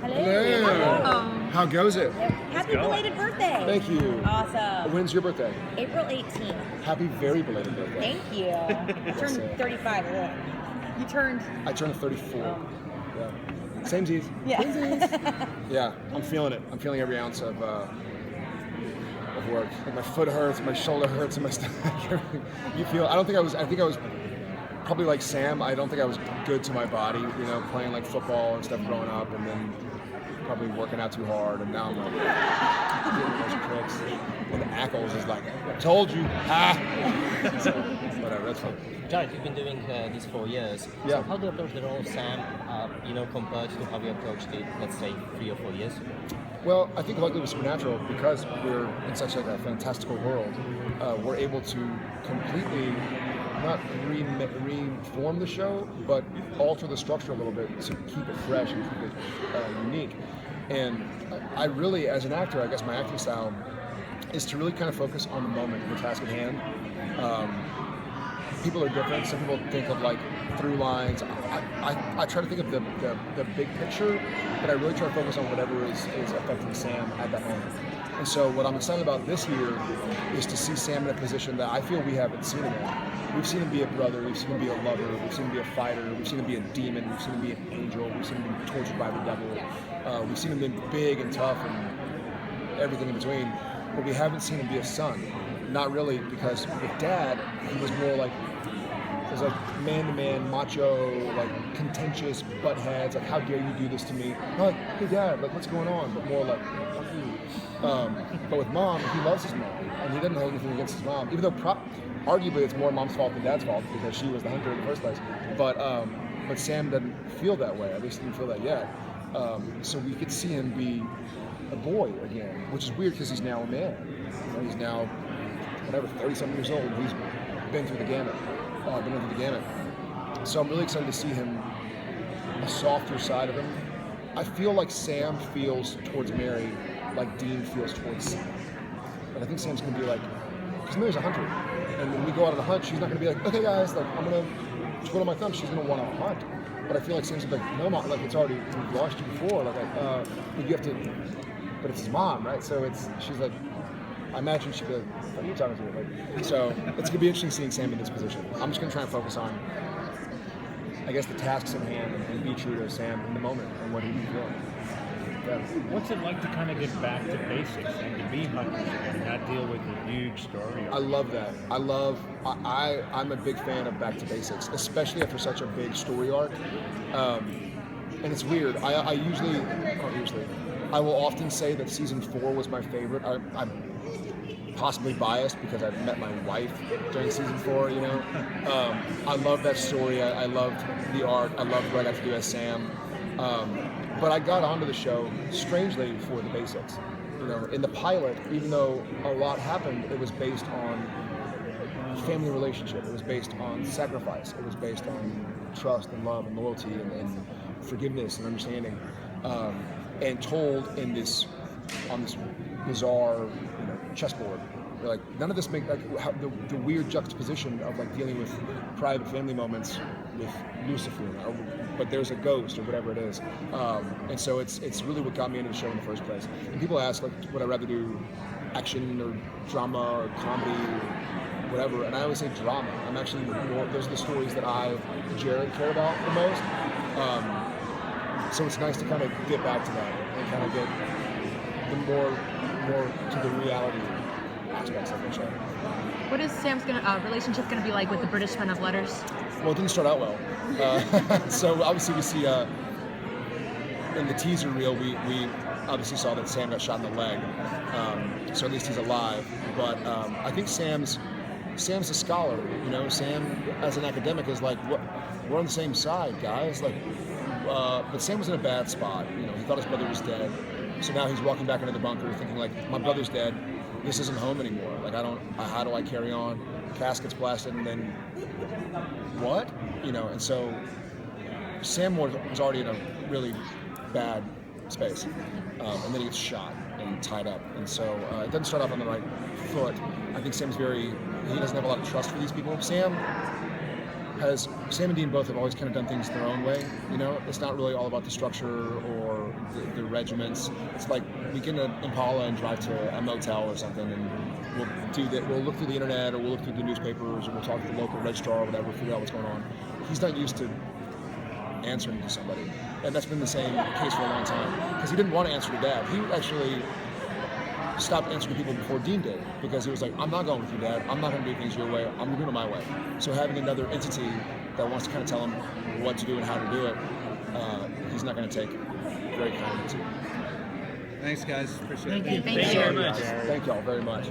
Hello. How goes it? Happy belated birthday. Thank you. Awesome. When's your birthday? April 18th. Happy very belated birthday. Thank you. I turned 35. You turned... I turned 34. Oh. Yeah. Samesies. Yeah. Samesies. Yeah, I'm feeling it. I'm feeling every ounce of work. Like my foot hurts, my shoulder hurts, and my stomach. You feel, I think I was probably like Sam. I don't think I was good to my body, you know, playing like football and stuff growing up, and then probably working out too hard, and now I'm like getting those cricks. And the ankles is like, I told you, so, whatever, that's fine. Jared, you've been doing this for years. Yeah. So how do you approach the role of Sam, compared to how you approached it, let's say, 3 or 4 years? Well, I think luckily with Supernatural, because we're in such like a fantastical world, we're able to completely not reform the show, but alter the structure a little bit to keep it fresh and keep it unique. And I really, as an actor, I guess my acting style is to really kind of focus on the moment, the task at hand. People are different. Some people think of like through lines. I try to think of the big picture, but I really try to focus on whatever is affecting Sam at that moment. And so what I'm excited about this year is to see Sam in a position that I feel we haven't seen him in. We've seen him be a brother, we've seen him be a lover, we've seen him be a fighter, we've seen him be a demon, we've seen him be an angel, we've seen him be tortured by the devil, we've seen him be big and tough and everything in between, but we haven't seen him be a son. Not really, because with Dad, he was more like, it was like man-to-man, macho, like contentious butt heads, like how dare you do this to me? Not like, hey Dad, like what's going on? But more like, fuck you. But with Mom, he loves his mom, and he doesn't hold anything against his mom, even though arguably it's more Mom's fault than Dad's fault because she was the hunter in the first place. But Sam doesn't feel that way, at least he didn't feel that yet. So we could see him be a boy again, which is weird because he's now a man. You know, he's now, whatever, 30-something years old. He's been through the gamut. So I'm really excited to see him, a softer side of him. I feel like Sam feels towards Mary like Dean feels towards Sam. But I think Sam's going to be like, because Mary's a hunter. And when we go out on a hunt, she's not going to be like, okay guys, like I'm going to twiddle my thumbs. She's going to want to hunt. But I feel like Sam's like, no Mom, like it's already, we've lost you before. Like, but you have to, but it's his mom, right? So she's like, I imagine she'd be like, what are you talking to? Like, so it's going to be interesting seeing Sam in this position. I'm just going to try and focus on, I guess, the tasks at hand and be true to Sam in the moment and what he's feeling. Yeah. What's it like to kind of get back to basics and to be hunters and not deal with a huge story? I love that. I'm a big fan of back to basics, especially after such a big story arc. And it's weird. I will often say that season 4 was my favorite. I'm possibly biased because I met my wife during season 4, you know. I love that story. I loved the arc. I loved what I got to do as Sam. But I got onto the show strangely for the basics. You know, in the pilot, even though a lot happened, it was based on family relationship. It was based on sacrifice. It was based on trust and love and loyalty and forgiveness and understanding, and told on this bizarre, chessboard. Like none of this make like the weird juxtaposition of like dealing with private family moments with Lucifer, but there's a ghost or whatever it is, and so it's really what got me into the show in the first place. And people ask like, would I rather do action or drama or comedy or whatever? And I always say drama. I'm actually more, those are the stories that Jared care about the most. So it's nice to kind of get back to that and kind of get the more to the reality aspects of the show. What is Sam's relationship going to be like with the British Men of Letters? Well, it didn't start out well. So obviously we see in the teaser reel, we obviously saw that Sam got shot in the leg. So at least he's alive. But I think Sam's a scholar. Sam as an academic is like, we're on the same side, guys. Like, but Sam was in a bad spot. He thought his brother was dead. So now he's walking back into the bunker thinking like, my brother's dead. This isn't home anymore. Like how do I carry on? Casket's blasted and then what? And so Sam was already in a really bad space. And then he gets shot and tied up. And so it doesn't start off on the right foot. I think Sam's he doesn't have a lot of trust for these people. Sam Sam and Dean both have always kind of done things their own way. You know, it's not really all about the structure or the regiments. It's like we get in an Impala and drive to a motel or something, and we'll do that. We'll look through the internet, or we'll look through the newspapers, or we'll talk to the local registrar or whatever, figure out what's going on. He's not used to answering to somebody, and that's been the same case for a long time, because he didn't want to answer to Dad. He actually stopped answering to people before Dean did, because he was like, I'm not going with you, Dad. I'm not going to do things your way. I'm doing it my way. So having another entity that wants to kind of tell him what to do and how to do it, he's not going to take very kindly to. Thanks, guys. Appreciate it. Thank you very much. Thank y'all very much.